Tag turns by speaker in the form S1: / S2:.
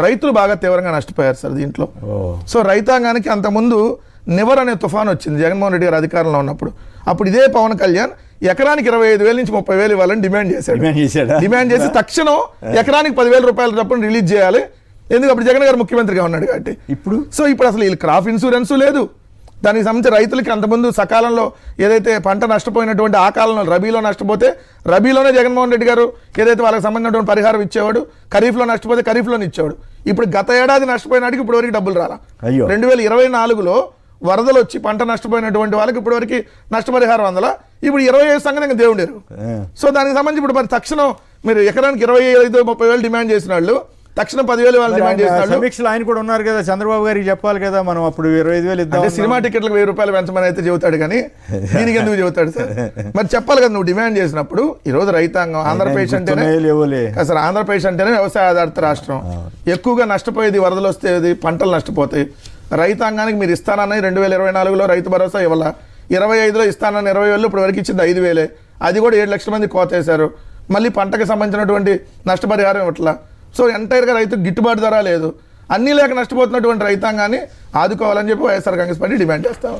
S1: రైతులు బాగా తీవ్రంగా నష్టపోయారు సార్ దీంట్లో. సో రైతాంగానికి అంతకుముందు నివర్ అనే తుఫాన్ వచ్చింది జగన్మోహన్ రెడ్డి గారు అధికారంలో ఉన్నప్పుడు. అప్పుడు ఇదే పవన్ కళ్యాణ్ ఎకరానికి 25,000 నుంచి 30,000 ఇవ్వాలని డిమాండ్ చేసి తక్షణం ఎకరానికి 10,000 రూపాయల చొప్పున రిలీజ్ చేయాలి. ఎందుకు అప్పుడు జగన్ గారు ముఖ్యమంత్రిగా ఉన్నాడు కాబట్టి. ఇప్పుడు అసలు వీళ్ళు క్రాప్ ఇన్సూరెన్స్ లేదు. దానికి సంబంధించి రైతులకి అంతకుముందు సకాలంలో ఏదైతే పంట నష్టపోయినటువంటి ఆ కాలంలో రబీలో నష్టపోతే రబీలోనే జగన్మోహన్ రెడ్డి గారు ఏదైతే వాళ్ళకి సంబంధించినటువంటి పరిహారం ఇచ్చేవాడు, ఖరీఫ్లో నష్టపోతే ఖరీఫ్లోనే ఇచ్చేవాడు. ఇప్పుడు గత ఏడాది నష్టపోయినాటికి ఇప్పుడు వరకు డబ్బులు రాలా. 2024లో వరదలు వచ్చి పంట నష్టపోయినటువంటి వాళ్ళకి ఇప్పటి వరకు నష్టపరిహారం అందలా. ఇప్పుడు 25 సంగతి ఇంకా దేవుడేరు. సో దానికి సంబంధించి ఇప్పుడు మరి తక్షణం మీరు ఎకరానికి 25-30,000 డిమాండ్ చేసిన వాళ్ళు తక్షణం 10,000 వాళ్ళు డిమాండ్ చేస్తారు.
S2: సమీక్షలు ఆయన కూడా ఉన్నారు కదా, చంద్రబాబు గారికి చెప్పాలి కదా, మనం అప్పుడు 25,000 ఇద్దాం.
S1: సినిమా టికెట్లకు 1,000 రూపాయలు పెంచమని అయితే చెబుతాడు కానీ దీనికి ఎందుకు చెబుతాడు సార్? మరి చెప్పాలి కదా నువ్వు డిమాండ్ చేసినప్పుడు. ఈరోజు రైతాంగం ఆంధ్రప్రదేశ్ అంటేనే అసలు ఆంధ్రప్రదేశ్ అంటేనే వ్యవసాయ ఆధారిత రాష్ట్రం. ఎక్కువగా నష్టపోయేది వరదలు వస్తే పంటలు నష్టపోతాయి. రైతాంగానికి మీరు ఇస్తానని 2024లో రైతు భరోసా ఇవ్వాల, 25లో ఇస్తానని 20,000 ఇప్పుడు వరకు ఇచ్చింది 5,000. అది కూడా 7 లక్షల మంది కోతేశారు. మళ్ళీ పంటకు సంబంధించినటువంటి నష్టపరిహారం ఇవ్వట్లా. సో ఎంటైర్గా రైతుకు గిట్టుబాటు ధర లేదు. అన్నీ లేక నష్టపోతున్నటువంటి రైతాంగాన్ని ఆదుకోవాలని చెప్పి వైఎస్ఆర్ కాంగ్రెస్ పార్టీ డిమాండ్ చేస్తాం.